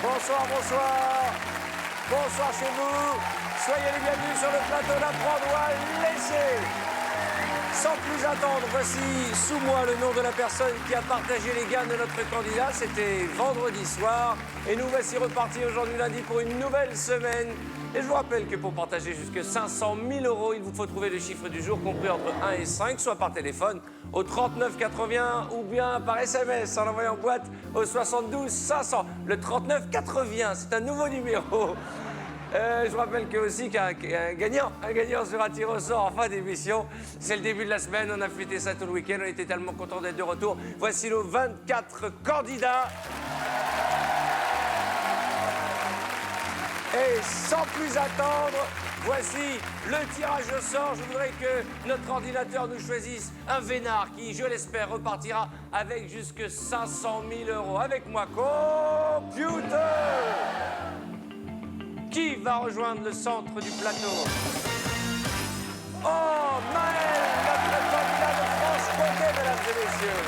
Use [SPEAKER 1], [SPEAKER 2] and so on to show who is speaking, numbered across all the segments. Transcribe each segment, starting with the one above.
[SPEAKER 1] Bonsoir, bonsoir. Bonsoir chez vous. Soyez les bienvenus sur le plateau d'Apprendre ou à laisser. Sans plus attendre, voici sous moi le nom de la personne qui a partagé les gammes de notre candidat. C'était vendredi soir. Et nous voici repartis aujourd'hui lundi pour une nouvelle semaine. Et je vous rappelle que pour partager jusque 500 000 €, il vous faut trouver le chiffre du jour compris entre 1 et 5, soit par téléphone au 39 80 ou bien par SMS en envoyant boîte au 72 500. Le 39 80, c'est un nouveau numéro. Je vous rappelle aussi qu'un gagnant sera tiré au sort en fin d'émission. C'est le début de la semaine, on a fêté ça tout le week-end, on était tellement contents d'être de retour. Voici nos 24 candidats. Et sans plus attendre, voici le tirage au sort. Je voudrais que notre ordinateur nous choisisse un vénard qui, je l'espère, repartira avec jusque 500 000 €. Avec moi, computer! Qui va rejoindre le centre du plateau? Oh, Maël, notre candidat de Franche-Comté, mesdames et messieurs.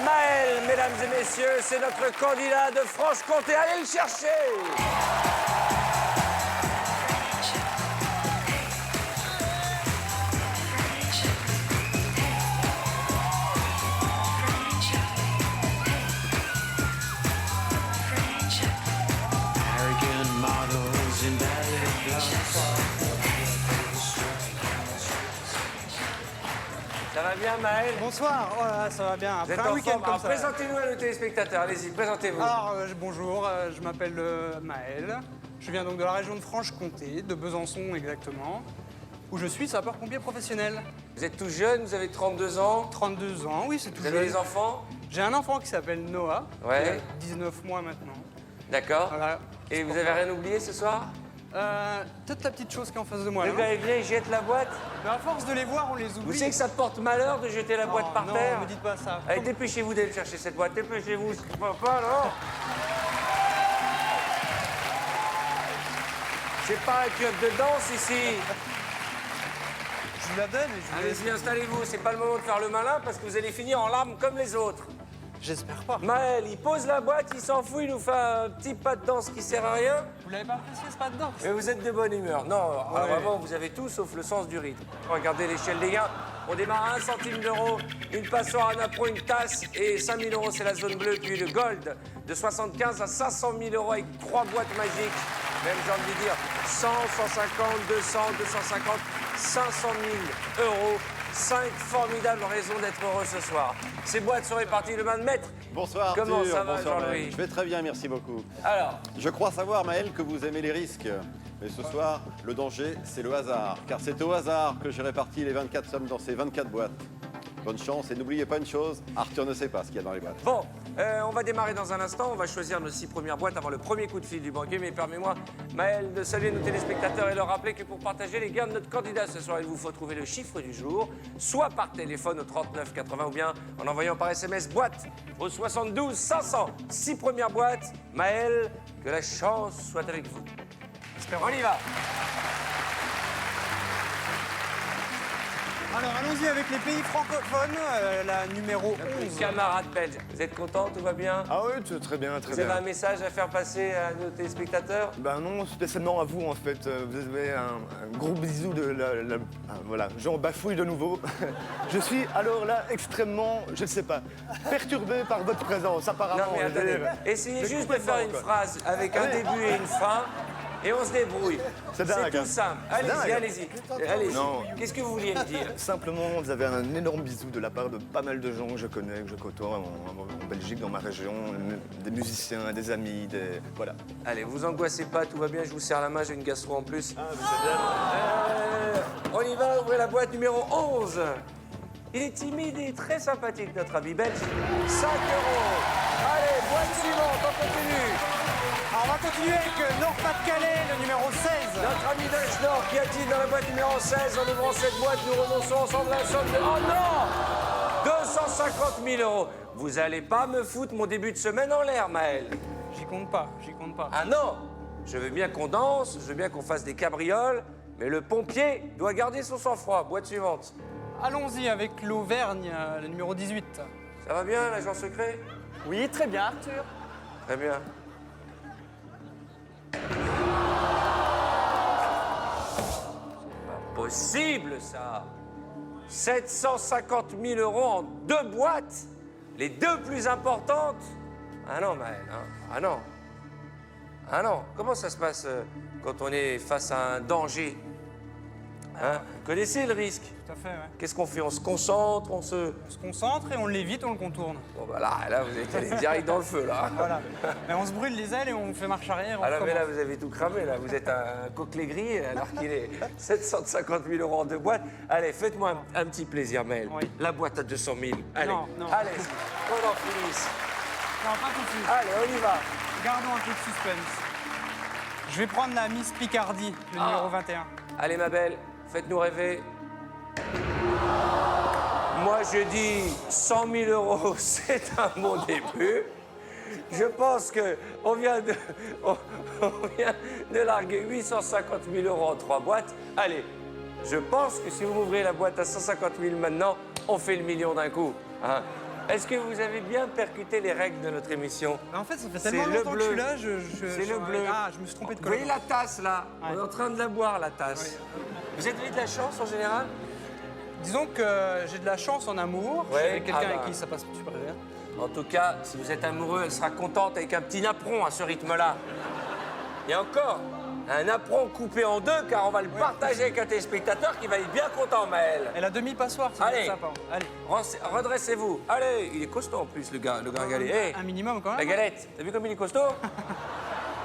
[SPEAKER 1] Maël, mesdames et messieurs, c'est notre candidat de Franche-Comté. Allez le chercher! Ça va bien, Maël?
[SPEAKER 2] Bonsoir, voilà, ça va bien.
[SPEAKER 1] Vous êtes
[SPEAKER 2] Après un
[SPEAKER 1] en
[SPEAKER 2] week-end
[SPEAKER 1] forme.
[SPEAKER 2] comme
[SPEAKER 1] Alors,
[SPEAKER 2] ça.
[SPEAKER 1] présentez-nous à nos téléspectateurs, allez-y, présentez-vous.
[SPEAKER 2] Alors, bonjour, je m'appelle Maël. Je viens donc de la région de Franche-Comté, de Besançon exactement, où je suis sapeur-pompier professionnel.
[SPEAKER 1] Vous êtes tout jeune, vous avez 32 ans.
[SPEAKER 2] 32 ans, oui, c'est tout
[SPEAKER 1] Vous avez
[SPEAKER 2] jeune.
[SPEAKER 1] des enfants?
[SPEAKER 2] J'ai un enfant qui s'appelle Noah,
[SPEAKER 1] Ouais.
[SPEAKER 2] qui a 19 mois maintenant.
[SPEAKER 1] D'accord.
[SPEAKER 2] Voilà.
[SPEAKER 1] Et vous avez rien oublié ce soir?
[SPEAKER 2] Peut-être la petite chose qui est en face de moi,
[SPEAKER 1] Le
[SPEAKER 2] là.
[SPEAKER 1] gars, il vient, il jette la boîte.
[SPEAKER 2] Mais à force de les voir, on les oublie.
[SPEAKER 1] Vous savez que ça porte malheur de jeter la boîte par
[SPEAKER 2] non,
[SPEAKER 1] terre?
[SPEAKER 2] ne me dites pas ça.
[SPEAKER 1] Allez, dépêchez-vous d'aller chercher cette boîte, dépêchez-vous, c'est pas, non? C'est pas un club de danse ici.
[SPEAKER 2] Je vous la donne et je vous laisse.
[SPEAKER 1] Allez-y, installez-vous, c'est pas le moment de faire le malin parce que vous allez finir en larmes comme les autres.
[SPEAKER 2] J'espère pas.
[SPEAKER 1] Maël, il pose la boîte, il s'en fout, il nous fait un petit pas de danse qui sert à rien.
[SPEAKER 2] Vous l'avez pas apprécié, ce pas de danse?
[SPEAKER 1] Mais vous êtes de bonne humeur. Non, alors
[SPEAKER 2] Ouais.
[SPEAKER 1] vraiment, vous avez tout sauf le sens du rythme. Regardez l'échelle des gains. On démarre à 1 centime d'euro, une passoire à Napro, une tasse et 5 000 €, c'est la zone bleue. Puis le gold de 75 à 500 000 € avec 3 boîtes magiques. Même, j'ai envie de dire, 100, 150, 200, 250, 500 000 €. 5 formidables raisons d'être heureux ce soir. Ces boîtes sont réparties de main de maître.
[SPEAKER 3] Bonsoir
[SPEAKER 1] Comment
[SPEAKER 3] Arthur,
[SPEAKER 1] ça va,
[SPEAKER 3] bonsoir
[SPEAKER 1] Jean-Louis?
[SPEAKER 3] Maël. Je vais très bien, merci beaucoup.
[SPEAKER 1] Alors,
[SPEAKER 3] Je crois savoir, Maël, que vous aimez les risques. Mais ce soir, le danger, c'est le hasard. Car c'est au hasard que j'ai réparti les 24 sommes dans ces 24 boîtes. Bonne chance et n'oubliez pas une chose, Arthur ne sait pas ce qu'il y a dans les boîtes.
[SPEAKER 1] bon, on va démarrer dans un instant. On va choisir nos 6 premières boîtes avant le premier coup de fil du banquier. Mais permets-moi, Maël, de saluer nos téléspectateurs et leur rappeler que pour partager les gains de notre candidat ce soir, il vous faut trouver le chiffre du jour, soit par téléphone au 39 80 ou bien en envoyant par SMS boîte au 72 500. 6 premières boîtes. Maël, que la chance soit avec vous. On y va.
[SPEAKER 2] Alors, allons-y avec les pays francophones, la numéro 11.
[SPEAKER 1] Camarades belges, vous êtes contents? Tout va bien?
[SPEAKER 4] Ah oui, très bien, très
[SPEAKER 1] Vous avez un
[SPEAKER 4] bien.
[SPEAKER 1] message à faire passer à nos téléspectateurs?
[SPEAKER 4] Ben non, spécialement à vous en fait. Vous avez un gros bisou de voilà, j'en bafouille de nouveau. Je suis alors là extrêmement, je ne sais pas, perturbé par votre présence apparemment.
[SPEAKER 1] Non mais
[SPEAKER 4] Je veux
[SPEAKER 1] attendez,
[SPEAKER 4] dire,
[SPEAKER 1] essayez
[SPEAKER 4] mais
[SPEAKER 1] juste de
[SPEAKER 4] complètement,
[SPEAKER 1] faire une
[SPEAKER 4] quoi.
[SPEAKER 1] phrase avec un début et une fin et on se débrouille.
[SPEAKER 4] C'est dingue,
[SPEAKER 1] tout
[SPEAKER 4] hein.
[SPEAKER 1] simple. Allez-y,
[SPEAKER 4] dingue.
[SPEAKER 1] allez-y. Allez-y.
[SPEAKER 4] Non.
[SPEAKER 1] Qu'est-ce que vous vouliez me dire?
[SPEAKER 4] Simplement, vous avez un énorme bisou de la part de pas mal de gens que je connais, que je côtoie en Belgique, dans ma région, des musiciens, des amis, voilà.
[SPEAKER 1] Allez, vous angoissez pas, tout va bien, je vous serre la main, j'ai une gastro en plus. On y va, ouvrez la boîte numéro 11. Il est timide et très sympathique, notre ami belge. 5 €. Allez, boîte suivante, on continue.
[SPEAKER 2] Alors, on va continuer avec Nord-Pas-de-Calais, le numéro 16.
[SPEAKER 1] Notre ami Dash Nord, qu'y a-t-il dans la boîte numéro 16? En ouvrant cette boîte, nous renonçons ensemble à la somme de... Oh non 250 000 euros. Vous allez pas me foutre mon début de semaine en l'air, Maël.
[SPEAKER 2] J'y compte pas, j'y compte pas.
[SPEAKER 1] Ah non! Je veux bien qu'on danse, je veux bien qu'on fasse des cabrioles, mais le pompier doit garder son sang-froid. Boîte suivante.
[SPEAKER 2] Allons-y avec l'Auvergne, le numéro 18.
[SPEAKER 1] Ça va bien, l'agent secret?
[SPEAKER 5] Oui, très bien, Arthur.
[SPEAKER 1] Très bien. Possible, ça. 750 000 euros en 2 boîtes. Les 2 plus importantes. Ah non, Maël, hein. Ah non. Ah non. Comment ça se passe quand on est face à un danger? Hein? Vous connaissez le risque?
[SPEAKER 2] Tout à fait, ouais.
[SPEAKER 1] Qu'est-ce qu'on fait? On se concentre, on se...
[SPEAKER 2] On se concentre et on l'évite, on le contourne.
[SPEAKER 1] Bon, bah là, vous êtes allé direct dans le feu, là.
[SPEAKER 2] Voilà. Mais on se brûle les ailes et on fait marche arrière. On
[SPEAKER 1] Ah là, mais là,
[SPEAKER 2] recommence.
[SPEAKER 1] vous avez tout cramé, là. Vous êtes un coquelet gris, alors qu'il est 750 000 euros en 2 boîtes. Allez, faites-moi un petit plaisir, Maël.
[SPEAKER 2] Oui.
[SPEAKER 1] La boîte à 200 000. Allez,
[SPEAKER 2] Non, non.
[SPEAKER 1] allez, qu'on en finisse.
[SPEAKER 2] Non, pas tout de suite.
[SPEAKER 1] Allez, on y va.
[SPEAKER 2] Gardons un peu de suspense. Je vais prendre la Miss Picardie, le numéro 21.
[SPEAKER 1] Allez, ma belle, faites-nous rêver. Moi, je dis 100 000 euros, c'est un bon début. Je pense qu'on vient de larguer 850 000 euros en 3 boîtes. Allez, je pense que si vous m'ouvrez la boîte à 150 000 maintenant, on fait le million d'un coup. Hein. Est-ce que vous avez bien percuté les règles de notre émission?
[SPEAKER 2] Mais en fait, ça fait
[SPEAKER 1] C'est
[SPEAKER 2] tellement
[SPEAKER 1] le
[SPEAKER 2] longtemps que
[SPEAKER 1] bleu.
[SPEAKER 2] je suis là,
[SPEAKER 1] C'est le bleu.
[SPEAKER 2] Ah, je me suis trompé de
[SPEAKER 1] Vous voyez
[SPEAKER 2] couleur.
[SPEAKER 1] la tasse, là?
[SPEAKER 2] Ouais.
[SPEAKER 1] On est en train de la boire, la tasse. Vous avez de la chance, en général?
[SPEAKER 2] Disons que j'ai de la chance en amour.
[SPEAKER 1] Ouais.
[SPEAKER 2] Je suis avec quelqu'un
[SPEAKER 1] Ah bah.
[SPEAKER 2] avec qui ça passe super bien.
[SPEAKER 1] En tout cas, si vous êtes amoureux, elle sera contente avec un petit napperon à ce rythme-là. Et encore, un napperon coupé en 2, car on va le partager avec un téléspectateur qui va être bien content, Maël.
[SPEAKER 2] Et la demi-passoire, ça va
[SPEAKER 1] Allez.
[SPEAKER 2] être sympa. Allez,
[SPEAKER 1] Redressez-vous. Allez, il est costaud en plus, le gringalet. Hey,
[SPEAKER 2] un minimum quand
[SPEAKER 1] la
[SPEAKER 2] même.
[SPEAKER 1] galette, t'as vu comme il est costaud?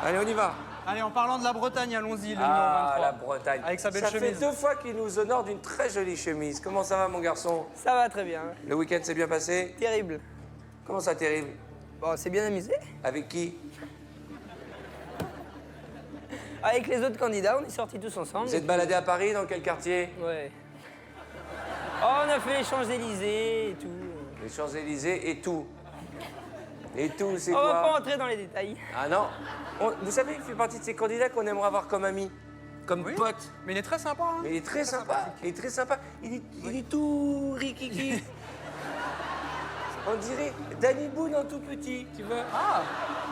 [SPEAKER 1] Allez, on y va.
[SPEAKER 2] Allez, en parlant de la Bretagne, allons-y, le
[SPEAKER 1] Ah,
[SPEAKER 2] numéro 23.
[SPEAKER 1] la Bretagne.
[SPEAKER 2] Avec sa belle
[SPEAKER 1] ça
[SPEAKER 2] chemise.
[SPEAKER 1] fait 2 fois qu'il nous honore d'une très jolie chemise. Comment ça va, mon garçon?
[SPEAKER 5] Ça va très bien.
[SPEAKER 1] Le week-end s'est bien passé?
[SPEAKER 5] Terrible.
[SPEAKER 1] Comment ça, terrible?
[SPEAKER 5] Bon, c'est bien amusé.
[SPEAKER 1] Avec qui?
[SPEAKER 5] Avec les autres candidats, on est sortis tous ensemble.
[SPEAKER 1] Vous êtes baladé à Paris, dans quel quartier?
[SPEAKER 5] Ouais. Oh, on a fait les Champs-Élysées et tout.
[SPEAKER 1] Les Champs-Élysées et tout. Et tout, c'est
[SPEAKER 5] On va pas
[SPEAKER 1] quoi?
[SPEAKER 5] rentrer dans les détails.
[SPEAKER 1] Ah non. Vous savez, il fait partie de ces candidats qu'on aimerait avoir comme ami, comme
[SPEAKER 2] Oui.
[SPEAKER 1] pote.
[SPEAKER 2] Mais il est très sympa, hein.
[SPEAKER 1] Mais il est très sympa. Il est très sympa. Il est tout rikiki. On dirait Danny Boone en tout petit, tu vois.
[SPEAKER 2] Ah,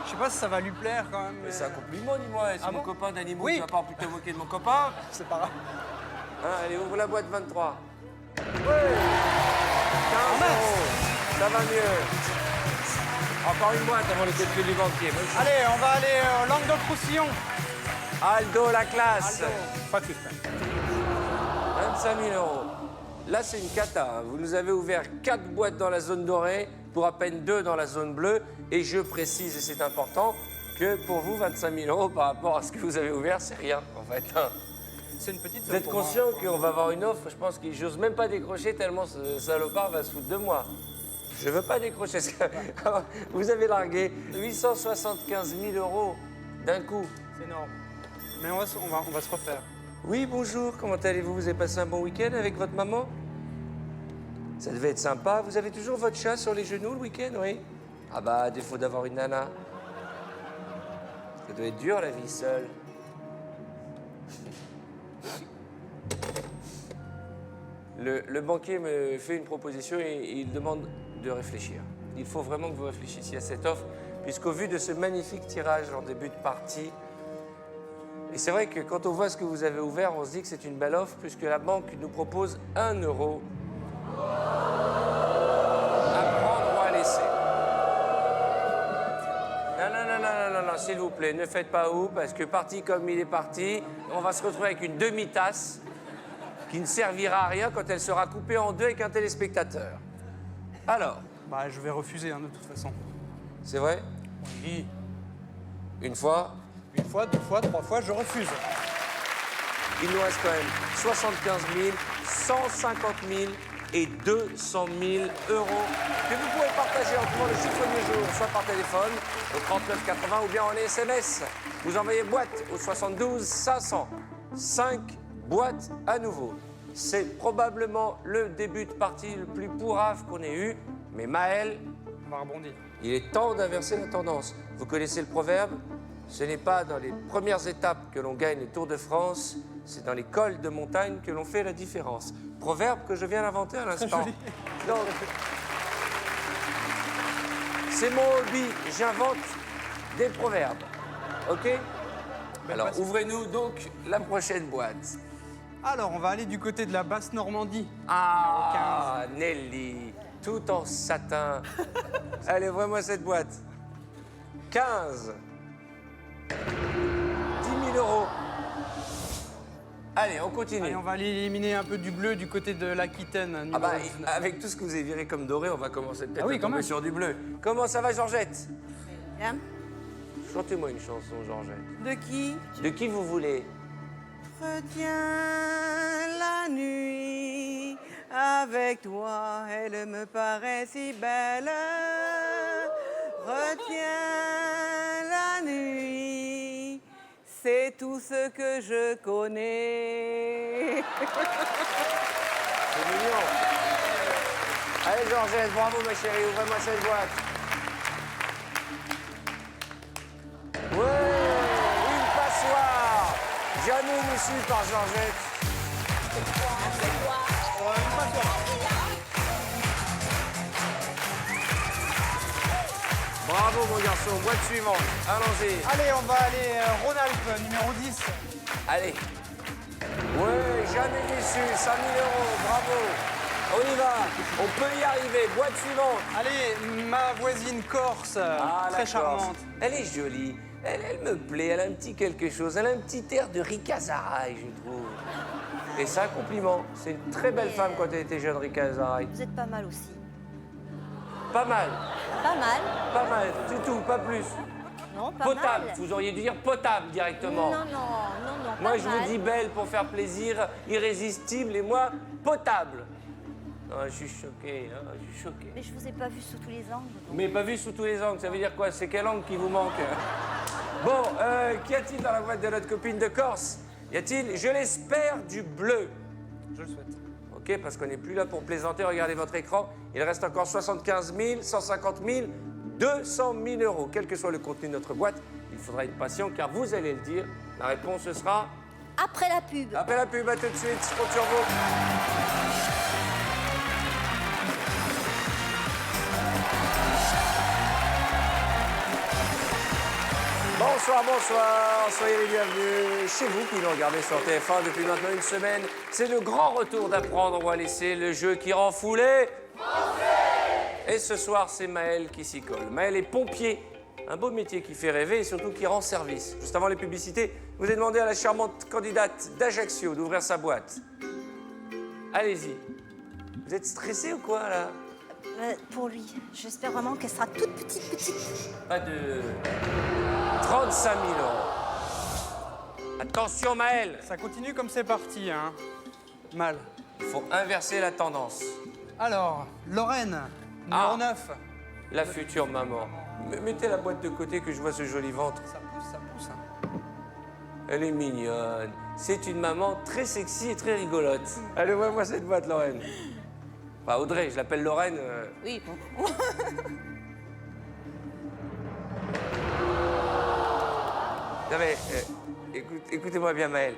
[SPEAKER 2] je sais pas si ça va lui plaire quand même.
[SPEAKER 1] Mais c'est un compliment, dis-moi. C'est
[SPEAKER 2] Ah
[SPEAKER 1] mon
[SPEAKER 2] bon?
[SPEAKER 1] copain Danny Boone.
[SPEAKER 2] Oui.
[SPEAKER 1] Tu vas pas te moquer de mon copain.
[SPEAKER 2] C'est pas grave.
[SPEAKER 1] Hein, allez, ouvre la boîte 23. Ouais. 15 euros. Ça va mieux. Encore une boîte avant le calcul du banquier. Moi, je-
[SPEAKER 2] Allez, on va aller au Languedoc-Roussillon.
[SPEAKER 1] Aldo, la classe.
[SPEAKER 2] Pas de suspense.
[SPEAKER 1] 25 000 euros. Là, c'est une cata. Hein. Vous nous avez ouvert 4 boîtes dans la zone dorée, pour à peine 2 dans la zone bleue. Et je précise, et c'est important, que pour vous, 25 000 euros par rapport à ce que vous avez ouvert, c'est rien, en fait. Hein.
[SPEAKER 2] C'est une petite
[SPEAKER 1] Vous êtes conscient qu'on va avoir une offre? Je pense qu'il j'ose même pas décrocher tellement ce salopard va se foutre de moi. Je veux pas décrocher. Parce que vous avez largué 875 000 euros d'un coup.
[SPEAKER 2] C'est énorme. Mais on va se refaire.
[SPEAKER 1] Oui, bonjour, comment allez-vous? Vous avez passé un bon week-end avec votre maman? Ça devait être sympa. Vous avez toujours votre chat sur les genoux le week-end, oui? Ah bah, à défaut d'avoir une nana. Ça doit être dur, la vie seule. Le banquier me fait une proposition et il demande de réfléchir. Il faut vraiment que vous réfléchissiez à cette offre, puisqu'au vu de ce magnifique tirage en début de partie, et c'est vrai que quand on voit ce que vous avez ouvert, on se dit que c'est une belle offre, puisque la banque nous propose 1 euro à prendre ou à laisser. Non, s'il vous plaît, ne faites pas ou, parce que parti comme il est parti, on va se retrouver avec une demi-tasse qui ne servira à rien quand elle sera coupée en 2 avec un téléspectateur. Alors,
[SPEAKER 2] Bah, je vais refuser, hein, de toute façon.
[SPEAKER 1] c'est vrai?
[SPEAKER 2] Oui.
[SPEAKER 1] Une fois,
[SPEAKER 2] Une fois, 2 fois, 3 fois, je refuse.
[SPEAKER 1] il nous reste quand même 75 000, 150 000, et 200 000 euros que vous pouvez partager en trouvant le chiffre du jour, soit par téléphone au 3980 ou bien en SMS. Vous envoyez boîte au 72 500. 5 boîtes à nouveau. C'est probablement le début de partie le plus pourrave qu'on ait eu, mais Maël,
[SPEAKER 2] On va rebondir.
[SPEAKER 1] il est temps d'inverser la tendance. Vous connaissez le proverbe? Ce n'est pas dans les premières étapes que l'on gagne le Tour de France, c'est dans les cols de montagne que l'on fait la différence. Proverbe que je viens d'inventer à l'instant. Donc, c'est mon hobby, j'invente des proverbes. OK? Alors, ouvrez-nous donc la prochaine boîte.
[SPEAKER 2] Alors, on va aller du côté de la Basse-Normandie.
[SPEAKER 1] Ah, Nelly, tout en satin. Allez, ouvre-moi cette boîte. 15. 10 000 euros. Allez, on continue.
[SPEAKER 2] Allez, on va aller éliminer un peu du bleu du côté de l'Aquitaine.
[SPEAKER 1] Ah
[SPEAKER 2] numéro
[SPEAKER 1] bah,
[SPEAKER 2] 19.
[SPEAKER 1] avec tout ce que vous avez viré comme doré, on va commencer peut-être
[SPEAKER 2] Ah oui,
[SPEAKER 1] à
[SPEAKER 2] quand
[SPEAKER 1] tomber
[SPEAKER 2] même.
[SPEAKER 1] sur du bleu. Comment ça va, Georgette?
[SPEAKER 6] Bien.
[SPEAKER 1] Chantez-moi une chanson, Georgette.
[SPEAKER 6] De qui?
[SPEAKER 1] De qui vous voulez?
[SPEAKER 6] Retiens la nuit avec toi, elle me paraît si belle. Retiens la nuit, c'est tout ce que je connais.
[SPEAKER 1] C'est mignon. Allez, Georgette, bravo, ma chérie, ouvrez-moi cette boîte. Ouais, une passoire. Jamais déçu par Georgette. Bravo, mon garçon. Boîte suivante. Allons-y.
[SPEAKER 2] Allez, on va aller Rhône-Alpes, numéro 10.
[SPEAKER 1] Allez. Ouais, jamais déçu. 5 000 euros. Bravo. On y va. On peut y arriver. Boîte suivante.
[SPEAKER 2] Allez, ma voisine Corse,
[SPEAKER 1] Ah, la
[SPEAKER 2] très
[SPEAKER 1] Corse.
[SPEAKER 2] charmante.
[SPEAKER 1] Elle est jolie. Elle me plaît. Elle a un petit quelque chose. Elle a un petit air de Rika Zaraï, je trouve. Et c'est un compliment. C'est une très belle femme quand elle était jeune, Rika Zaraï.
[SPEAKER 7] Vous êtes pas mal aussi.
[SPEAKER 1] Pas mal.
[SPEAKER 7] Pas mal.
[SPEAKER 1] Pas mal. C'est tout. Pas plus.
[SPEAKER 7] Non, pas
[SPEAKER 1] Potable.
[SPEAKER 7] mal.
[SPEAKER 1] Vous auriez dû dire potable directement.
[SPEAKER 7] Non, non,
[SPEAKER 1] Moi,
[SPEAKER 7] pas
[SPEAKER 1] je
[SPEAKER 7] mal.
[SPEAKER 1] vous dis belle pour faire plaisir, irrésistible, et moi, potable. Ah, je suis choqué, hein, je suis choqué.
[SPEAKER 7] Mais je vous ai pas vu sous tous les angles. donc.
[SPEAKER 1] Mais pas vu sous tous les angles, ça veut dire quoi? C'est quel angle qui vous manque? Bon, qu'y a-t-il dans la boîte de notre copine de Corse? Y a-t-il, je l'espère, du bleu?
[SPEAKER 2] Je le souhaite.
[SPEAKER 1] Ok, parce qu'on n'est plus là pour plaisanter, regardez votre écran. Il reste encore 75 000, 150 000, 200 000 euros. Quel que soit le contenu de notre boîte, il faudra être patient car vous allez le dire. La réponse ce sera
[SPEAKER 7] Après la pub.
[SPEAKER 1] après la pub, à tout de suite, je compte sur vous. Bonsoir, bonsoir, soyez les bienvenus chez vous qui nous regardez sur TF1 depuis maintenant une semaine. C'est le grand retour d'Apprendre ou à laisser, le jeu qui rend fou les... Et ce soir, c'est Maël qui s'y colle. Maël est pompier, un beau métier qui fait rêver et surtout qui rend service. Juste avant les publicités, je vous ai demandé à la charmante candidate d'Ajaccio d'ouvrir sa boîte. Allez-y. Vous êtes stressé ou quoi, là?
[SPEAKER 7] Pour lui. J'espère vraiment qu'elle sera toute petite.
[SPEAKER 1] Pas de... 35 000 euros. Attention, Maël,
[SPEAKER 2] Ça continue comme c'est parti, hein. Mal.
[SPEAKER 1] il faut inverser la tendance.
[SPEAKER 2] Alors, Lorraine,
[SPEAKER 1] Ah.
[SPEAKER 2] numéro 9.
[SPEAKER 1] La future maman. Mettez la boîte de côté que je vois ce joli ventre.
[SPEAKER 2] Ça pousse, hein.
[SPEAKER 1] Elle est mignonne. C'est une maman très sexy et très rigolote. Allez, vois-moi cette boîte, Lorraine. Enfin, Audrey, je l'appelle Lorraine.
[SPEAKER 6] Oui, bon.
[SPEAKER 1] Non mais, écoutez-moi bien, Maël.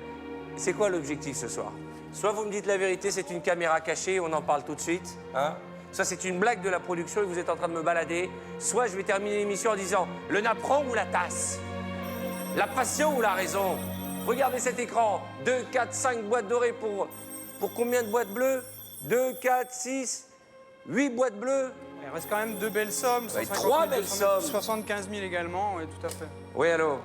[SPEAKER 1] C'est quoi l'objectif ce soir? Soit vous me dites la vérité, c'est une caméra cachée, on en parle tout de suite. Hein? Soit c'est une blague de la production et vous êtes en train de me balader. Soit je vais terminer l'émission en disant le napperon ou la tasse? La passion ou la raison? Regardez cet écran. 2, 4, 5 boîtes dorées pour combien de boîtes bleues? 2, 4, 6, 8 boîtes bleues.
[SPEAKER 2] Il reste quand même deux belles sommes.
[SPEAKER 1] Ouais,
[SPEAKER 2] 150
[SPEAKER 1] trois
[SPEAKER 2] 000,
[SPEAKER 1] belles
[SPEAKER 2] 200
[SPEAKER 1] sommes.
[SPEAKER 2] 75 000 également, oui, tout à fait.
[SPEAKER 1] Oui, allô?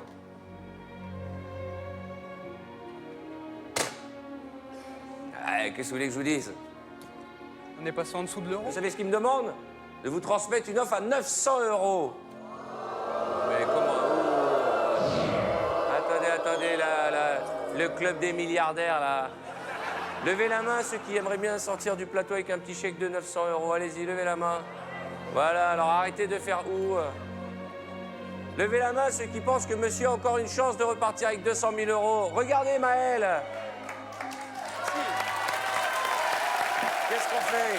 [SPEAKER 1] Ah, qu'est-ce que vous voulez que je vous dise?
[SPEAKER 2] On est passé en dessous de l'euro.
[SPEAKER 1] Vous savez ce qu'il me demande? De vous transmettre une offre à 900 euros. Mais comment? Attendez, le club des milliardaires, là. Levez la main ceux qui aimeraient bien sortir du plateau avec un petit chèque de 900 €. Allez-y, levez la main. Voilà, alors arrêtez de faire ou. Levez la main ceux qui pensent que monsieur a encore une chance de repartir avec 200 000 €. Regardez Maël. Qu'est-ce qu'on fait?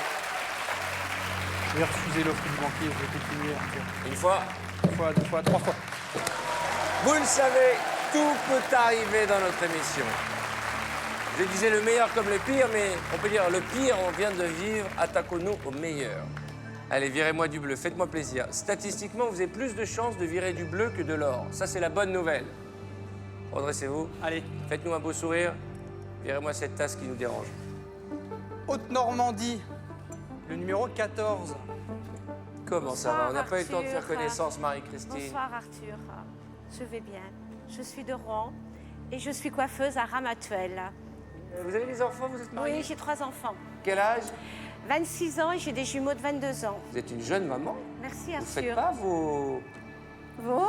[SPEAKER 2] Je vais refuser l'offre du banquier, je vais continuer.
[SPEAKER 1] Une fois.
[SPEAKER 2] Une fois, deux fois, trois fois.
[SPEAKER 1] Vous le savez, tout peut arriver dans notre émission. Je disais le meilleur comme le pire, mais on peut dire le pire, on vient de vivre, attaquons-nous au meilleur. Allez, virez-moi du bleu, faites-moi plaisir. Statistiquement, vous avez plus de chances de virer du bleu que de l'or. Ça, c'est la bonne nouvelle. Redressez-vous.
[SPEAKER 2] Allez.
[SPEAKER 1] Faites-nous un beau sourire. Virez-moi cette tasse qui nous dérange.
[SPEAKER 2] Haute-Normandie, le numéro 14.
[SPEAKER 1] Comment ça va?
[SPEAKER 7] Bonsoir,
[SPEAKER 1] On n'a pas eu le temps de faire
[SPEAKER 7] Arthur.
[SPEAKER 1] connaissance, Marie-Christine.
[SPEAKER 7] Bonsoir Arthur, je vais bien. Je suis de Rouen et je suis coiffeuse à Ramatuelle.
[SPEAKER 1] Vous avez des enfants, vous êtes mariés?
[SPEAKER 7] Oui, j'ai 3 enfants.
[SPEAKER 1] Quel âge?
[SPEAKER 7] 26 ans et j'ai des jumeaux de 22 ans.
[SPEAKER 1] Vous êtes une jeune maman.
[SPEAKER 7] Merci
[SPEAKER 1] Vous faites
[SPEAKER 7] Arthur.
[SPEAKER 1] pas vos
[SPEAKER 7] Vous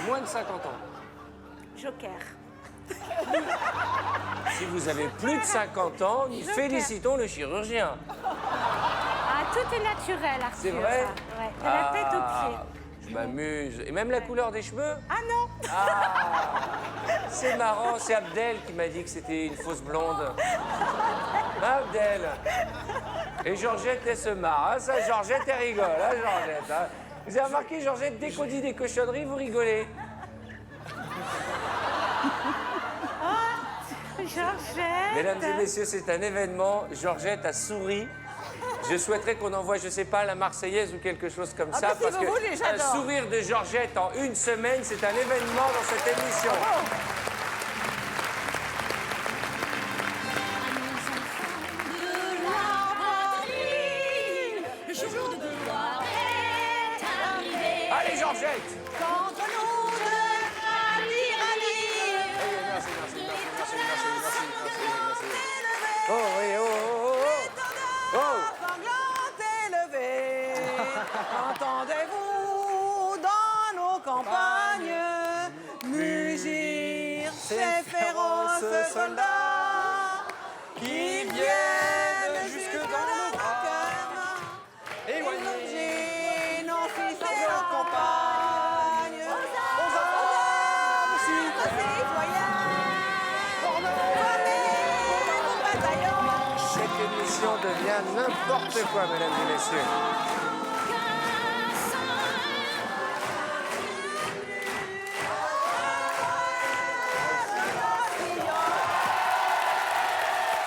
[SPEAKER 1] moins de 50 ans.
[SPEAKER 7] Joker.
[SPEAKER 1] Si vous avez plus de 50 ans, nous
[SPEAKER 7] Joker.
[SPEAKER 1] félicitons le chirurgien.
[SPEAKER 7] Ah, tout est naturel Arthur.
[SPEAKER 1] C'est vrai?
[SPEAKER 7] Ouais, de la tête aux pieds.
[SPEAKER 1] Je m'amuse. Et même la couleur des cheveux?
[SPEAKER 7] Ah non.
[SPEAKER 1] C'est marrant, c'est Abdel qui m'a dit que c'était une fausse blonde. Hein, Abdel? Et Georgette, elle se marre. Hein, ça, Georgette, elle rigole, hein, Georgette. Hein. Vous avez remarqué, Georgette, dès qu'on dit des cochonneries, vous rigolez.
[SPEAKER 7] Georgette.
[SPEAKER 1] Mesdames et messieurs, c'est un événement. Georgette a souri. Je souhaiterais qu'on envoie, je sais pas, la Marseillaise ou quelque chose comme ça.
[SPEAKER 6] bah, si
[SPEAKER 1] parce
[SPEAKER 6] vous
[SPEAKER 1] que
[SPEAKER 6] voulez,
[SPEAKER 1] un
[SPEAKER 6] j'adore.
[SPEAKER 1] sourire de Georgette en une semaine, c'est un événement dans cette émission. Allez, Georgette! Oh, oui, oh, oh, oh, oh!
[SPEAKER 6] Entendez-vous dans nos campagnes mugir ces féroces soldats qui viennent jusque dans nos cœurs éloigner nos fils et nos compagnes aux hommes citoyens formés au bataillon.
[SPEAKER 1] Cette émission devient n'importe quoi, mesdames et messieurs.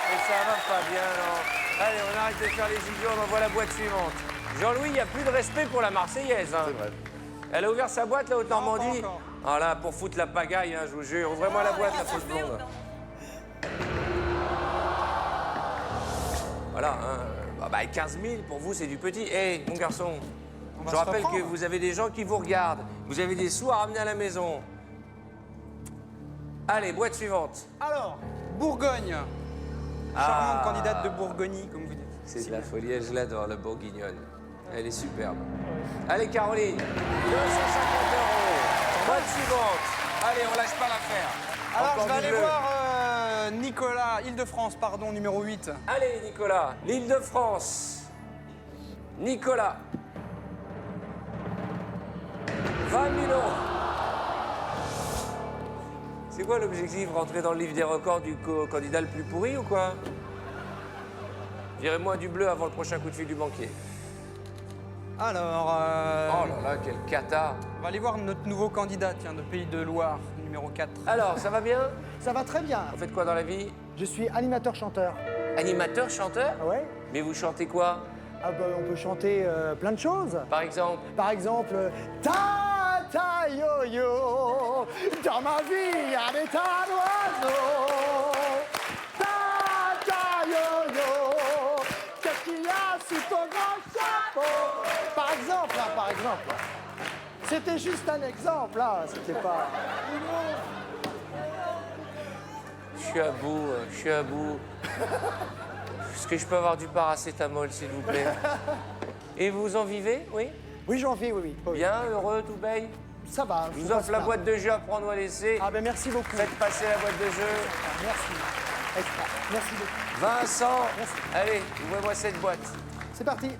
[SPEAKER 1] Mais ça va pas bien, non? Allez, on arrête de faire les idiots, on envoie la boîte suivante. Jean-Louis, il n'y a plus de respect pour la Marseillaise. Hein.
[SPEAKER 3] C'est vrai.
[SPEAKER 1] Elle a ouvert sa boîte, la Haute-Normandie.
[SPEAKER 2] Pas encore.
[SPEAKER 1] Ah là, pour foutre la pagaille, hein, je vous jure. Ouvrez-moi la boîte, la fausse blonde. Voilà, hein. Bah, 15 000, pour vous, c'est du petit. Hé, mon garçon,
[SPEAKER 2] On va
[SPEAKER 1] je
[SPEAKER 2] se
[SPEAKER 1] rappelle que
[SPEAKER 2] reprendre.
[SPEAKER 1] vous avez des gens qui vous regardent. Vous avez des sous à ramener à la maison. Allez, boîte suivante.
[SPEAKER 2] Alors, Bourgogne. Charmante candidate de Bourgogne, comme vous dites.
[SPEAKER 1] C'est de la folie, je l'adore, la bourguignonne. Elle est superbe. Allez, Caroline, 250 €. Boîte suivante. Allez, on lâche pas l'affaire.
[SPEAKER 2] Alors,
[SPEAKER 1] Encore
[SPEAKER 2] je vais
[SPEAKER 1] du
[SPEAKER 2] aller
[SPEAKER 1] bleu.
[SPEAKER 2] voir Nicolas, Île-de-France, pardon, numéro 8.
[SPEAKER 1] Allez, Nicolas, l'Île-de-France. Nicolas. 20 000 €. C'est quoi l'objectif? Rentrer dans le livre des records du candidat le plus pourri ou quoi? Virez-moi du bleu avant le prochain coup de fil du banquier.
[SPEAKER 2] Alors,
[SPEAKER 1] Oh là là, quel cata.
[SPEAKER 2] on va aller voir notre nouveau candidat, tiens, de Pays de Loire, numéro 4.
[SPEAKER 1] Alors, ça va bien?
[SPEAKER 8] Ça va très bien.
[SPEAKER 1] Vous faites quoi dans la vie?
[SPEAKER 8] Je suis animateur-chanteur.
[SPEAKER 1] Animateur, chanteur?
[SPEAKER 8] Ah ouais?
[SPEAKER 1] Mais vous chantez quoi,
[SPEAKER 8] Ah bah, on peut chanter plein de choses.
[SPEAKER 1] par exemple?
[SPEAKER 8] Par exemple, ta ta yo yo, dans ma vie il y a des tas d'oiseaux. Ta ta yo yo, qu'est-ce qu'il y a sous ton grand chapeau? Par exemple, là, par exemple. C'était juste un exemple, là, c'était pas...
[SPEAKER 1] Je suis à bout, je suis à bout. Est-ce que je peux avoir du paracétamol, s'il vous plaît? Et vous en vivez, oui?
[SPEAKER 8] Oui, j'en vis, oui, oui. Oui.
[SPEAKER 1] Bien, heureux, tout bail?
[SPEAKER 8] Ça va.
[SPEAKER 1] Je vous offre la boîte de jeu à prendre ou à laisser.
[SPEAKER 8] Ah ben merci beaucoup.
[SPEAKER 1] Faites passer la boîte de jeu.
[SPEAKER 8] Merci. Extra. Merci beaucoup.
[SPEAKER 1] Vincent, allez, ouvrez-moi cette boîte.
[SPEAKER 8] C'est parti.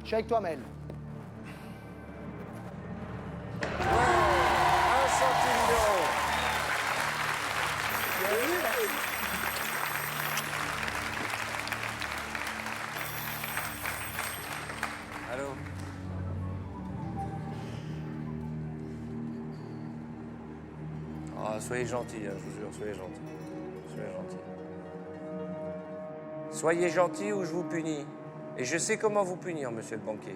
[SPEAKER 8] Je suis avec toi, Maël.
[SPEAKER 1] 1 centime d'euro. Allô? Ah, soyez gentils, hein, je vous jure, soyez gentils. Soyez gentils. Soyez gentils ou je vous punis. Et je sais comment vous punir, monsieur le banquier.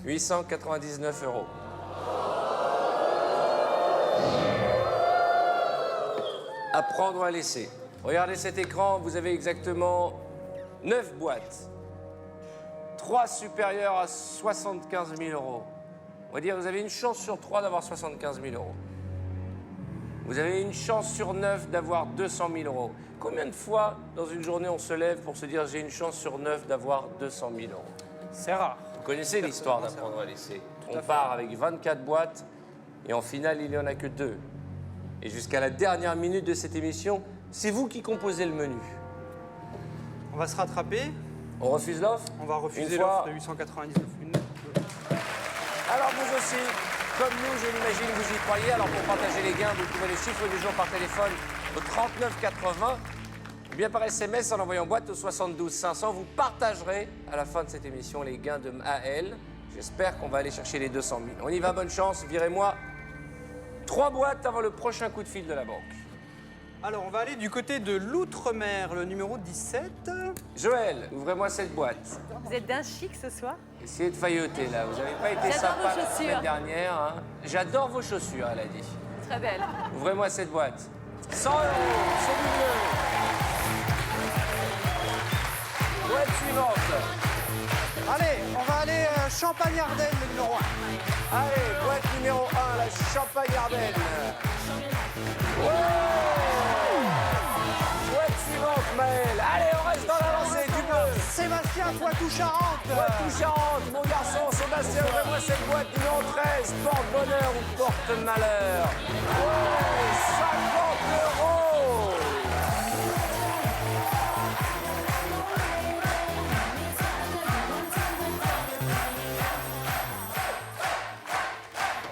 [SPEAKER 1] 899 €. À prendre ou à laisser. Regardez cet écran, vous avez exactement 9 boîtes. 3 supérieures à 75 000 €. On va dire, vous avez une chance sur 3 d'avoir 75 000 €. Vous avez une chance sur 9 d'avoir 200 000 €. Combien de fois dans une journée on se lève pour se dire j'ai une chance sur 9 d'avoir 200 000 €?
[SPEAKER 2] C'est rare.
[SPEAKER 1] Vous connaissez l'histoire d'apprendre à laisser. On part avec 24 boîtes et en finale, il n'y en a que 2. Et jusqu'à la dernière minute de cette émission, c'est vous qui composez le menu.
[SPEAKER 2] On va se rattraper.
[SPEAKER 1] On refuse l'offre?
[SPEAKER 2] On va refuser
[SPEAKER 1] Une fois-
[SPEAKER 2] l'offre de 899.
[SPEAKER 1] Alors vous aussi, comme nous, je l'imagine, vous y croyez. Alors pour partager les gains, vous trouvez les chiffres du jour par téléphone au 39 80 ou bien par SMS en envoyant boîte au 72 500. Vous partagerez à la fin de cette émission les gains de Maël. J'espère qu'on va aller chercher les 200 000. On y va, bonne chance. Virez-moi 3 boîtes avant le prochain coup de fil de la banque.
[SPEAKER 2] Alors, on va aller du côté de l'Outre-mer, le numéro 17.
[SPEAKER 1] Joël, ouvrez-moi cette boîte.
[SPEAKER 7] Vous êtes d'un chic ce soir?
[SPEAKER 1] Essayez de failloter là, vous n'avez pas été
[SPEAKER 7] J'adore
[SPEAKER 1] sympa
[SPEAKER 7] vos
[SPEAKER 1] la
[SPEAKER 7] chaussures.
[SPEAKER 1] semaine dernière. Hein. J'adore vos chaussures, elle a dit.
[SPEAKER 7] Très belle.
[SPEAKER 1] Ouvrez-moi cette boîte. 100 €, c'est du bleu. Boîte suivante.
[SPEAKER 2] Allez, on va aller Champagne-Ardenne, le numéro 1.
[SPEAKER 1] Allez, boîte numéro 1, la Champagne-Ardenne. Ouais. Boîte suivante, Maël. Allez, on reste dans l'avancée, du bleu.
[SPEAKER 2] Sébastien Poitou-Charentes.
[SPEAKER 1] Poitou-Charentes, mon garçon, Sébastien, ouvrez-moi cette boîte numéro 13, porte-bonheur ou porte-malheur. Ouais, 50 €.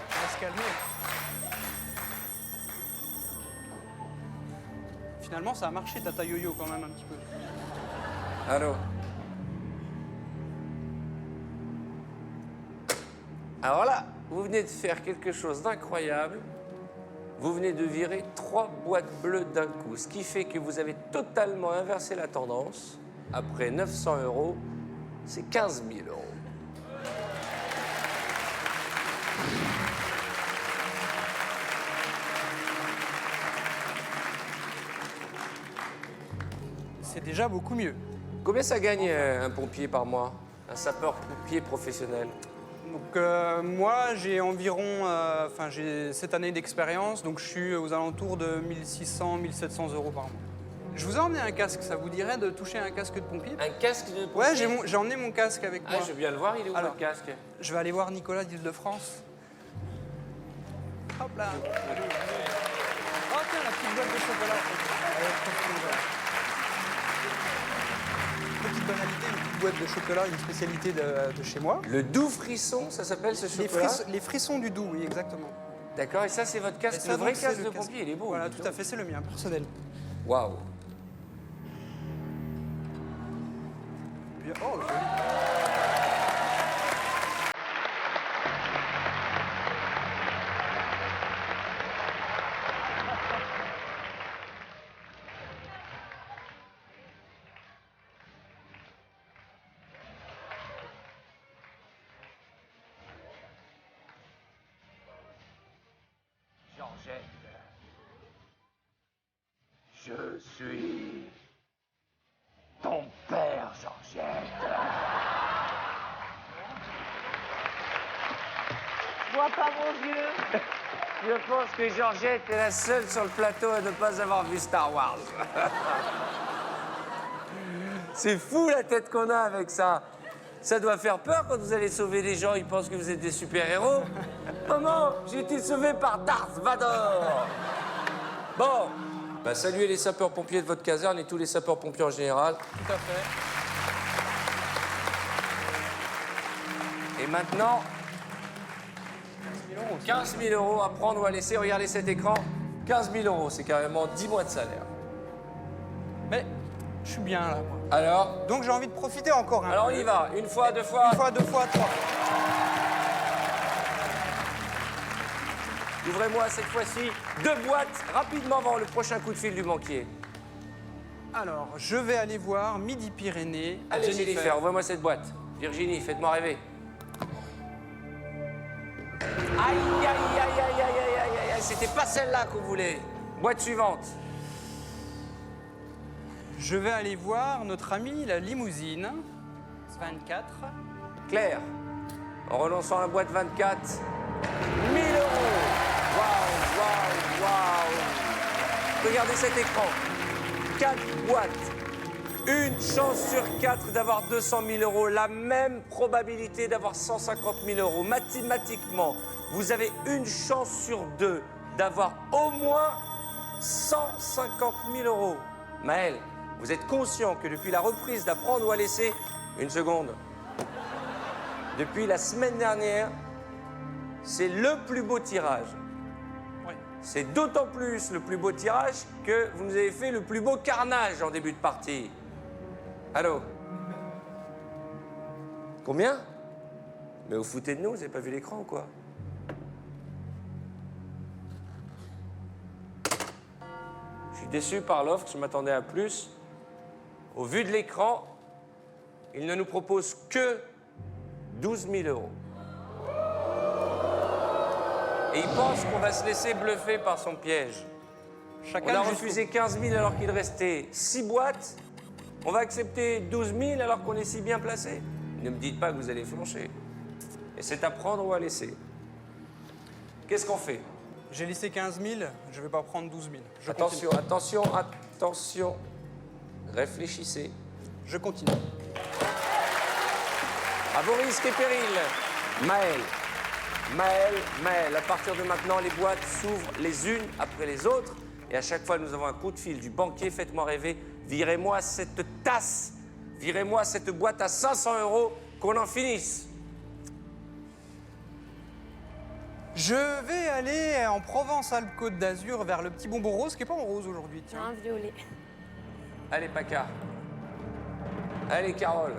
[SPEAKER 2] On va se calmer. Finalement, ça a marché, Tata Yo-Yo, quand même, un petit peu.
[SPEAKER 1] Allô? Alors là, vous venez de faire quelque chose d'incroyable. Vous venez de virer 3 boîtes bleues d'un coup, ce qui fait que vous avez totalement inversé la tendance. Après 900 €, c'est 15 000 €.
[SPEAKER 2] C'est déjà beaucoup mieux.
[SPEAKER 1] Combien ça gagne un pompier par mois? Un sapeur-pompier professionnel?
[SPEAKER 2] Donc moi, j'ai environ, j'ai 7 années d'expérience, donc je suis aux alentours de 1600, 1700 € par mois. Je vous ai emmené un casque, ça vous dirait de toucher un casque de pompier?
[SPEAKER 1] Un casque de pompier?
[SPEAKER 2] Ouais, j'ai emmené mon casque avec moi.
[SPEAKER 1] Ah, je veux bien le voir, il est où
[SPEAKER 2] Alors.
[SPEAKER 1] votre casque?
[SPEAKER 2] Je vais aller voir Nicolas d'Île-de-France. Hop là. Oh tiens, la petite boîte de chocolat. Petite banalité, une petite boîte de chocolat, une spécialité de chez moi.
[SPEAKER 1] Le doux frisson, ça s'appelle ce chocolat?
[SPEAKER 2] Les frissons du doux, oui, exactement.
[SPEAKER 1] D'accord, et ça c'est votre
[SPEAKER 2] Et
[SPEAKER 1] casque,
[SPEAKER 2] ça,
[SPEAKER 1] le vrai
[SPEAKER 2] donc, c'est
[SPEAKER 1] casque
[SPEAKER 2] le
[SPEAKER 1] de pompier, il est beau.
[SPEAKER 2] Voilà,
[SPEAKER 1] dis
[SPEAKER 2] tout
[SPEAKER 1] donc.
[SPEAKER 2] à fait, c'est le mien, personnel.
[SPEAKER 1] Waouh.
[SPEAKER 2] Puis- oh, joli.
[SPEAKER 1] Georgette, je suis ton père, Georgette.
[SPEAKER 7] Je vois pas mon vieux.
[SPEAKER 1] Je pense que Georgette est la seule sur le plateau à ne pas avoir vu Star Wars. C'est fou la tête qu'on a avec ça. Ça doit faire peur quand vous allez sauver des gens, ils pensent que vous êtes des super-héros. Maman, j'ai été sauvé par Darth Vader. Bon, bah, saluez les sapeurs-pompiers de votre caserne et tous les sapeurs-pompiers en général.
[SPEAKER 2] Tout à fait.
[SPEAKER 1] Et maintenant, 15 000 euros à prendre ou à laisser. Regardez cet écran. 15 000 euros, c'est carrément 10 mois de salaire.
[SPEAKER 2] Mais je suis bien là, moi.
[SPEAKER 1] Alors,
[SPEAKER 2] Donc j'ai envie de profiter encore un
[SPEAKER 1] alors on
[SPEAKER 2] peu.
[SPEAKER 1] y va. Une fois, deux fois.
[SPEAKER 2] Une fois, deux fois, trois.
[SPEAKER 1] Ouvrez-moi cette fois-ci 2 boîtes rapidement avant le prochain coup de fil du banquier.
[SPEAKER 2] Alors, je vais aller voir Midi-Pyrénées. à
[SPEAKER 1] Allez, Jennifer, ouvrez-moi cette boîte. Virginie, faites-moi rêver. Aïe, aïe, aïe, aïe, aïe, aïe, aïe, aïe, c'était pas celle-là qu'on voulait. Boîte suivante.
[SPEAKER 2] Je vais aller voir notre amie la limousine. 24.
[SPEAKER 1] Claire, en relançant la boîte 24, 1 000 euros. Waouh, waouh, waouh. Regardez cet écran. 4 boîtes. Une chance sur 4 d'avoir 200 000 euros. La même probabilité d'avoir 150 000 euros. Mathématiquement, vous avez une chance sur 2 d'avoir au moins 150 000 euros. Maël, vous êtes conscient que depuis la reprise d'Apprendre ou à laisser, une seconde, depuis la semaine dernière, c'est le plus beau tirage.
[SPEAKER 2] Oui.
[SPEAKER 1] C'est d'autant plus le plus beau tirage que vous nous avez fait le plus beau carnage en début de partie. Allô? Combien? Mais vous foutez de nous, vous n'avez pas vu l'écran ou quoi? Je suis déçu par l'offre, je m'attendais à plus. Au vu de l'écran, il ne nous propose que 12 000 euros. Et il pense qu'on va se laisser bluffer par son piège.
[SPEAKER 2] Chacun
[SPEAKER 1] On a
[SPEAKER 2] jusqu'au-
[SPEAKER 1] refusé 15 000 alors qu'il restait 6 boîtes. On va accepter 12 000 alors qu'on est si bien placé. Ne me dites pas que vous allez flancher. Et c'est à prendre ou à laisser. Qu'est-ce qu'on fait?
[SPEAKER 2] J'ai laissé 15 000, je vais pas prendre 12 000. Je
[SPEAKER 1] Attention,
[SPEAKER 2] continue.
[SPEAKER 1] attention, attention. Réfléchissez.
[SPEAKER 2] Je continue.
[SPEAKER 1] À vos risques et périls. Maël. Maël, Maël. À partir de maintenant, les boîtes s'ouvrent les unes après les autres. Et à chaque fois, nous avons un coup de fil du banquier. Faites-moi rêver. Virez-moi cette tasse. Virez-moi cette boîte à 500 euros. Qu'on en finisse.
[SPEAKER 2] Je vais aller en Provence-Alpes-Côte d'Azur vers le petit bonbon rose, qui n'est pas en rose aujourd'hui, tiens.
[SPEAKER 7] Un violet.
[SPEAKER 1] Allez, Paca. Allez, Carole.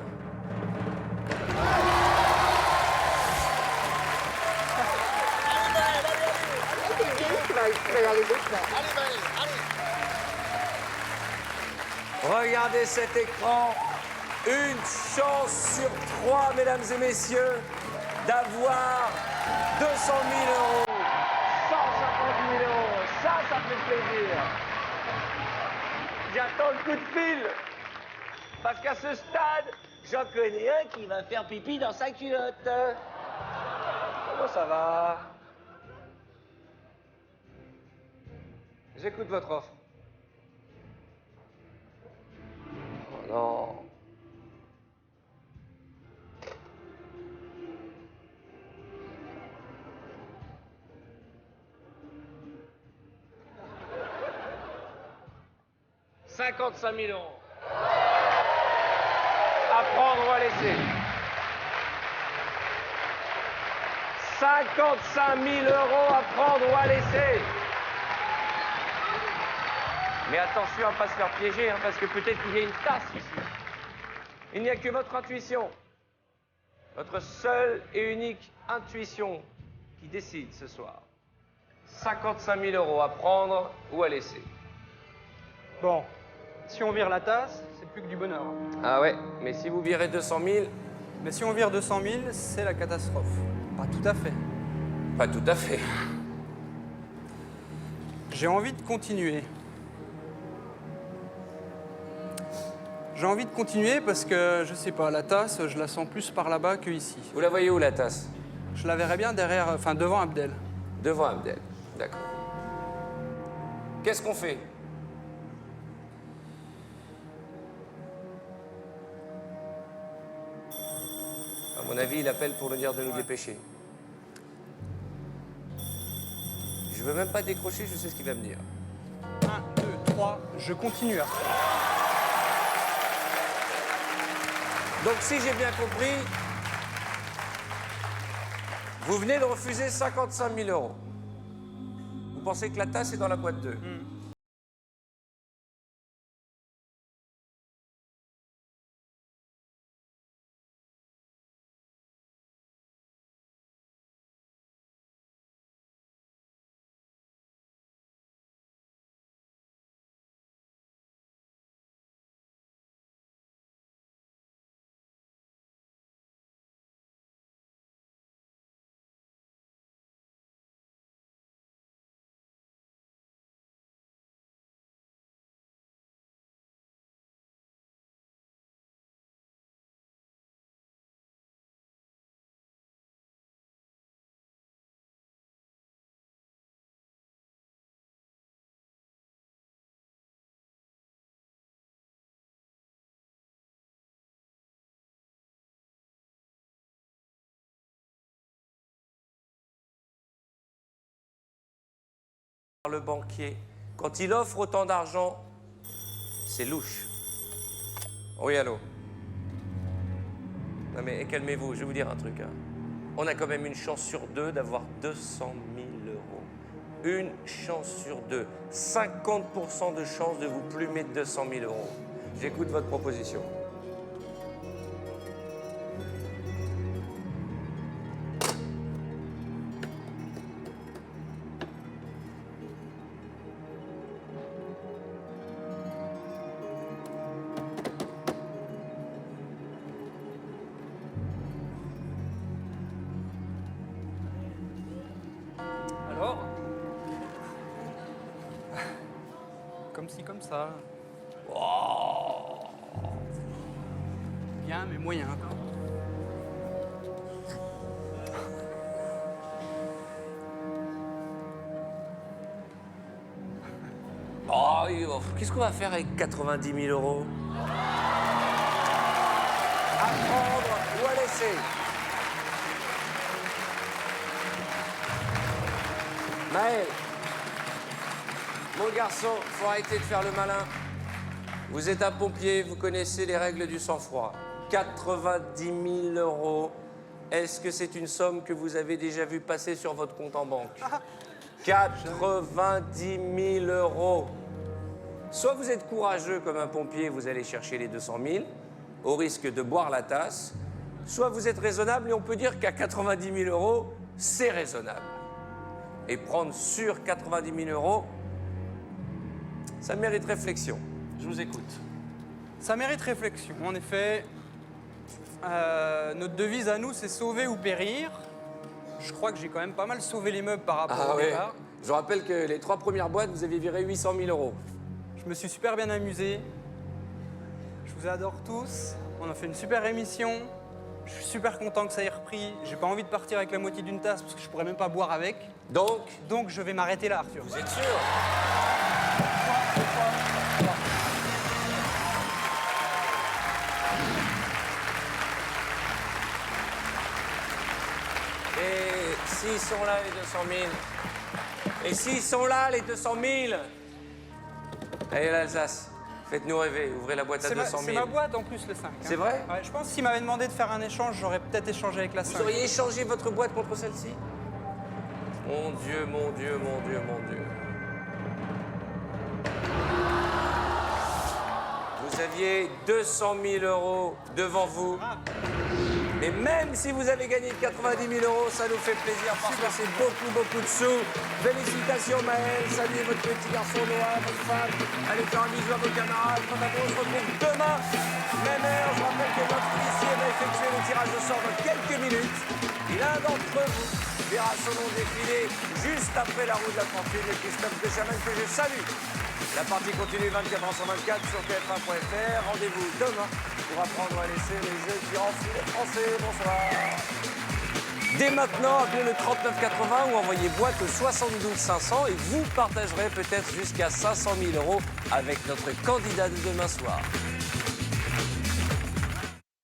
[SPEAKER 1] Regardez cet écran. Une chance sur 3, mesdames et messieurs, d'avoir 200 000 euros, 150 000 euros. Ça fait plaisir. J'attends le coup de fil. Parce qu'à ce stade, j'en connais un qui va faire pipi dans sa culotte. Comment ça va? J'écoute votre offre. Oh non. « 55 000 euros. À prendre ou à laisser. 55 000 euros à prendre ou à laisser. Mais attention à ne pas se faire piéger, hein, parce que peut-être qu'il y a une tasse ici. Il n'y a que votre intuition, votre seule et unique intuition qui décide ce soir. 55 000 euros à prendre ou à laisser.
[SPEAKER 2] Bon, si on vire la tasse, c'est plus que du bonheur.
[SPEAKER 1] Ah ouais, mais si vous virez 200 000,
[SPEAKER 2] Mais si on vire 200 000, c'est la catastrophe. Pas tout à fait.
[SPEAKER 1] pas tout à fait.
[SPEAKER 2] J'ai envie de continuer. J'ai envie de continuer parce que, je sais pas, la tasse, je la sens plus par là-bas que ici.
[SPEAKER 1] Vous la voyez où, la tasse?
[SPEAKER 2] Je la verrais bien derrière, enfin devant Abdel.
[SPEAKER 1] Devant Abdel. D'accord. Qu'est-ce qu'on fait? À mon avis, il appelle pour nous dire de nous dépêcher. Je veux même pas décrocher, je sais ce qu'il va me dire.
[SPEAKER 2] 1, 2, 3, je continue, Arthur.
[SPEAKER 1] Donc, si j'ai bien compris, vous venez de refuser 55 000 euros. Vous pensez que la tasse est dans la boîte 2 Le banquier, quand il offre autant d'argent, c'est louche. Oui, allô? Non mais calmez-vous, je vais vous dire un truc. Hein. On a quand même une chance sur 2 d'avoir 200 000 euros. Une chance sur 2. 50% de chance de vous plumer de 200 000 euros. J'écoute votre proposition.
[SPEAKER 2] Alors? Comme ci, comme ça. Bien, mais moyen.
[SPEAKER 1] Oh, qu'est-ce qu'on va faire avec 90 000 euros? À prendre ou à laisser? Maël, mon garçon, faut arrêter de faire le malin. Vous êtes un pompier, vous connaissez les règles du sang-froid. 90 000 euros, est-ce que c'est une somme que vous avez déjà vue passer sur votre compte en banque? 90 000 euros. Soit vous êtes courageux comme un pompier, vous allez chercher les 200 000, au risque de boire la tasse. Soit vous êtes raisonnable et on peut dire qu'à 90 000 euros, c'est raisonnable. Et prendre sur 90 000 euros, ça mérite réflexion. Je vous écoute.
[SPEAKER 2] Ça mérite réflexion. En effet, notre devise à nous, c'est sauver ou périr. Je crois que j'ai quand même pas mal sauvé les meubles par rapport au départ.
[SPEAKER 1] Je vous rappelle que les 3 premières boîtes, vous aviez viré 800 000 euros.
[SPEAKER 2] Je me suis super bien amusé. Je vous adore tous. On a fait une super émission. Je suis super content que ça ait repris. J'ai pas envie de partir avec la moitié d'une tasse parce que je pourrais même pas boire avec. Donc je vais m'arrêter là, Arthur.
[SPEAKER 1] Vous êtes sûr? Et s'ils sont là, les 200 000? Et s'ils sont là, les 200 000? Allez, l'Alsace, faites-nous rêver, ouvrez la boîte à 200 000.
[SPEAKER 2] C'est ma boîte en plus, le 5. Hein.
[SPEAKER 1] C'est vrai?
[SPEAKER 2] Ouais, je pense que s'il m'avait demandé de faire un échange, j'aurais peut-être échangé avec la 5.
[SPEAKER 1] Vous auriez échangé votre boîte contre celle-ci? Mon Dieu, mon Dieu, mon Dieu, mon Dieu. Vous aviez 200 000 euros devant vous. Et même si vous avez gagné 90 000 euros, ça nous fait plaisir parce que c'est beaucoup, beaucoup de sous. Félicitations Maël, saluez votre petit garçon Noah, votre femme. Allez faire un bisou à vos camarades. Quant à nous, on se retrouve demain, même heure. Je rappelle que notre policier va effectuer le tirage au sort dans quelques minutes. Et l'un d'entre vous verra son nom défiler juste après la roue de la fortune, et Christophe de Chamel que je salue. La partie continue 24h/24 sur TF1.fr. Rendez-vous demain pour apprendre à laisser les jeux qui enfilent les Français. Bonsoir. Dès maintenant, appelez le 3980 ou envoyez boîte au 72 500 et vous partagerez peut-être jusqu'à 500 000 euros avec notre candidat de demain soir.